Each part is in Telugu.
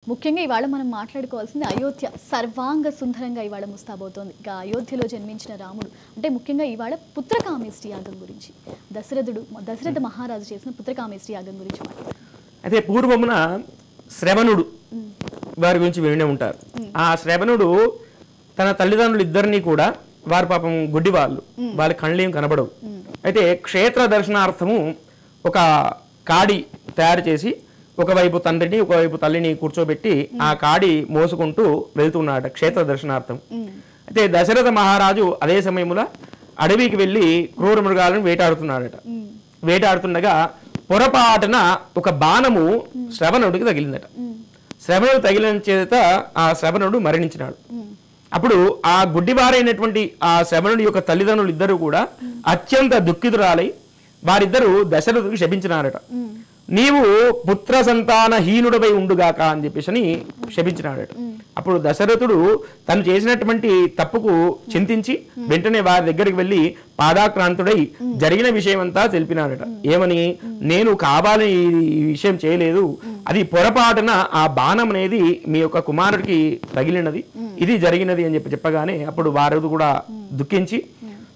ముఖ్యంగా ఇవాళ మనం మాట్లాడుకోవాల్సింది అయోధ్య సర్వాంగ సుందరంగా ఇవాళ ముస్తాబోతోంది. ఇక అయోధ్యలో జన్మించిన రాముడు అంటే ముఖ్యంగా ఇవాళ పుత్రకామేష్టి యాగం గురించి దశరథ మహారాజు చేసిన పుత్రకామేష్టి యాగం గురించి అయితే పూర్వమున శ్రవణుడు వారి గురించి వినే ఉంటారు. ఆ శ్రవణుడు తన తల్లిదండ్రులు ఇద్దరిని కూడా వారి పాపం గుడ్డి వాళ్ళ కళ్ళేం కనబడవు. అయితే క్షేత్ర దర్శనార్థము ఒక కాడి తయారు చేసి ఒకవైపు తండ్రిని ఒకవైపు తల్లిని కూర్చోబెట్టి ఆ కాడి మోసుకుంటూ వెళ్తున్నాడు క్షేత్ర దర్శనార్థం. అయితే దశరథ మహారాజు అదే సమయంలో అడవికి వెళ్ళి క్రూర మృగాలను వేటాడుతున్నాడట. వేటాడుతుండగా పొరపాటున ఒక బాణము శ్రవణుడికి తగిలిందట. శ్రవణుడు తగిలిన చేత ఆ శ్రవణుడు మరణించినాడు. అప్పుడు ఆ గుడ్డివారైనటువంటి ఆ శ్రవణుడి యొక్క తల్లిదండ్రులు ఇద్దరు కూడా అత్యంత దుఃఖితురాలై వారిద్దరూ దశరథుడికి శపించినారట. నీవు పుత్ర సంతాన హీనుడపై ఉండుగాక అని చెప్పేసి శపించినాడట. అప్పుడు దశరథుడు తను చేసినటువంటి తప్పుకు చింతించి వెంటనే వారి దగ్గరికి వెళ్ళి పాదాక్రాంతుడై జరిగిన విషయం అంతా తెలిపినాడట. ఏమని, నేను కావాలని ఈ విషయం చేయలేదు, అది పొరపాటున ఆ బాణం అనేది మీ యొక్క కుమారుడికి తగిలినది, ఇది జరిగినది అని చెప్పగానే అప్పుడు వారు కూడా దుఃఖించి,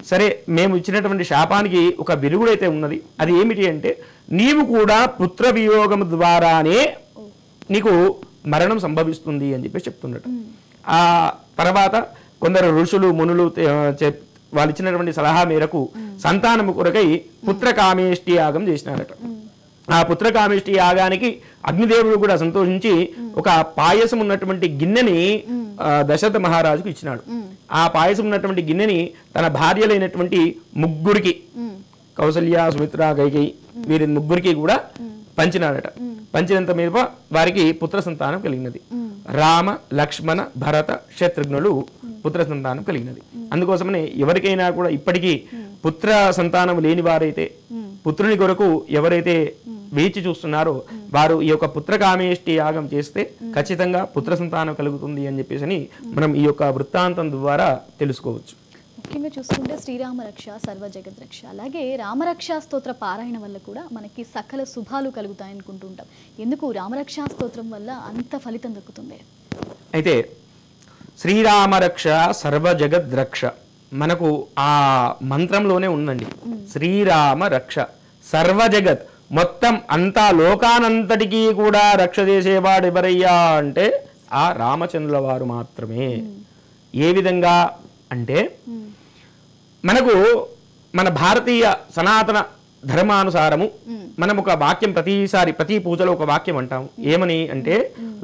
సరే మేము ఇచ్చినటువంటి శాపానికి ఒక విరుగుడైతే ఉన్నది, అది ఏమిటి అంటే నీవు కూడా పుత్ర వియోగం ద్వారానే నీకు మరణం సంభవిస్తుంది అని చెప్పి చెప్తున్నట్టు. ఆ తర్వాత కొందరు ఋషులు మునులు వాళ్ళు ఇచ్చినటువంటి సలహా మేరకు సంతానము కొరకై పుత్రకామేష్టి యాగం చేసినారట. ఆ పుత్రకామేష్టి యాగానికి అగ్నిదేవుడు కూడా సంతోషించి ఒక పాయసం ఉన్నటువంటి గిన్నెని దశరథ మహారాజుకు ఇచ్చినాడు. ఆ పాయసం ఉన్నటువంటి గిన్నెని తన భార్యలైనటువంటి ముగ్గురికి, కౌసల్య, సుమిత్ర, కైకేయి, వీరి ముగ్గురికి కూడా పంచినాడట. పంచినంత మీద వారికి పుత్ర సంతానం కలిగినది. రామ, లక్ష్మణ, భరత, శత్రుఘ్నులు పుత్ర సంతానం కలిగినది. అందుకోసమనే ఎవరికైనా కూడా ఇప్పటికీ పుత్ర సంతానం లేని వారైతే, పుత్రుని కొరకు ఎవరైతే వేచి చూస్తున్నారో వారు ఈ యొక్క పుత్రకామేష్టి యాగం చేస్తే ఖచ్చితంగా పుత్ర సంతానం కలుగుతుంది అని చెప్పేసి మనం ఈ యొక్క వృత్తాంతం ద్వారా తెలుసుకోవచ్చు. ముఖ్యంగా చూసుకుంటే శ్రీరామ రక్ష సర్వ జగత్ రక్ష, అలాగే రామరక్షా స్తోత్ర పారాయణ వల్ల కూడా మనకి సకల శుభాలు కలుగుతాయి అనుకుంటుంటాం. ఎందుకు రామరక్షా స్తోత్రం వల్ల అంత ఫలితం దక్కుతుంది? అయితే శ్రీరామ రక్ష సర్వ జగత్ రక్ష మనకు ఆ మంత్రంలోనే ఉందండి. శ్రీరామ రక్ష సర్వ జగత్, మొత్తం అంతా లోకానంతటికీ కూడా రక్ష చేసేవాడు ఎవరయ్యా అంటే ఆ రామచంద్రుల వారు మాత్రమే. ఏ విధంగా అంటే మనకు మన భారతీయ సనాతన ధర్మానుసారము మనం ఒక వాక్యం ప్రతి పూజలో ఒక వాక్యం అంటాము. ఏమని అంటే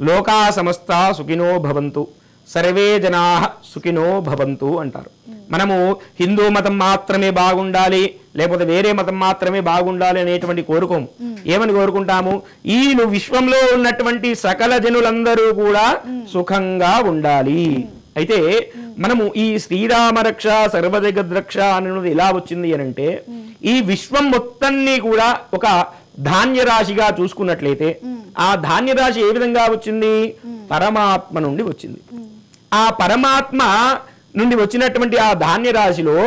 లోకా సమస్త సుఖినో భవంతు, సర్వే జనా సుఖినో భవంతు అంటారు. మనము హిందూ మతం మాత్రమే బాగుండాలి, లేకపోతే వేరే మతం మాత్రమే బాగుండాలి అనేటువంటి కోరుకోము. ఏమని కోరుకుంటాము? ఈ విశ్వంలో ఉన్నటువంటి సకల జనులందరూ కూడా సుఖంగా ఉండాలి. అయితే మనము ఈ శ్రీరామ రక్ష సర్వజగద్రక్ష అనేది ఎలా వచ్చింది అని అంటే, ఈ విశ్వం మొత్తాన్ని కూడా ఒక ధాన్య రాశిగా చూసుకున్నట్లయితే ఆ ధాన్య రాశి ఏ విధంగా వచ్చింది? పరమాత్మ నుండి వచ్చింది. ఆ పరమాత్మ నుండి వచ్చినటువంటి ఆ ధాన్య రాశిలో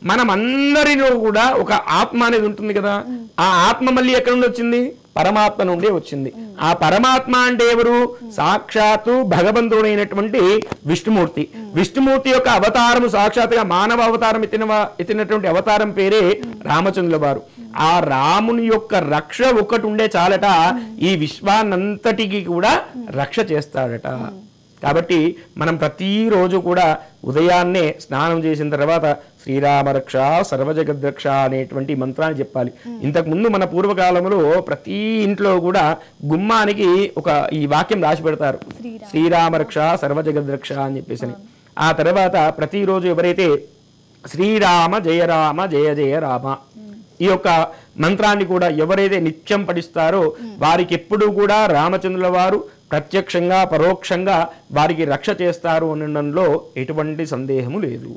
మనం అందరిలో కూడా ఒక ఆత్మ అనేది ఉంటుంది కదా. ఆ ఆత్మ మళ్ళీ ఎక్కడి నుండి వచ్చింది? పరమాత్మ నుండే వచ్చింది. ఆ పరమాత్మ అంటే ఎవరు? సాక్షాత్తు భగవంతుడైనటువంటి విష్ణుమూర్తి. విష్ణుమూర్తి యొక్క అవతారము సాక్షాత్తుగా మానవ అవతారం ఎత్తినటువంటి అవతారం పేరే రామచంద్రుల వారు. ఆ రాముని యొక్క రక్ష ఒక్కటి ఉండే చాలట ఈ విశ్వాన్నంతటికి కూడా రక్ష చేస్తాడట. కాబట్టి మనం ప్రతిరోజు కూడా ఉదయాన్నే స్నానం చేసిన తర్వాత శ్రీరామ రక్ష సర్వజగద్రక్ష అనేటువంటి మంత్రాన్ని చెప్పాలి. ఇంతకుముందు మన పూర్వకాలంలో ప్రతి ఇంట్లో కూడా గుమ్మానికి ఈ వాక్యం రాసి పెడతారు, శ్రీరామ రక్ష సర్వజగద్రక్ష అని చెప్పేసి. ఆ తర్వాత ప్రతిరోజు ఎవరైతే శ్రీరామ జయ రామ జయ జయ రామ ఈ యొక్క మంత్రాన్ని కూడా ఎవరైతే నిత్యం పఠిస్తారో వారికి ఎప్పుడూ కూడా రామచంద్రుల వారు ప్రత్యక్షంగా పరోక్షంగా వారికి రక్ష చేస్తారు అనడంలో ఎటువంటి సందేహము లేదు.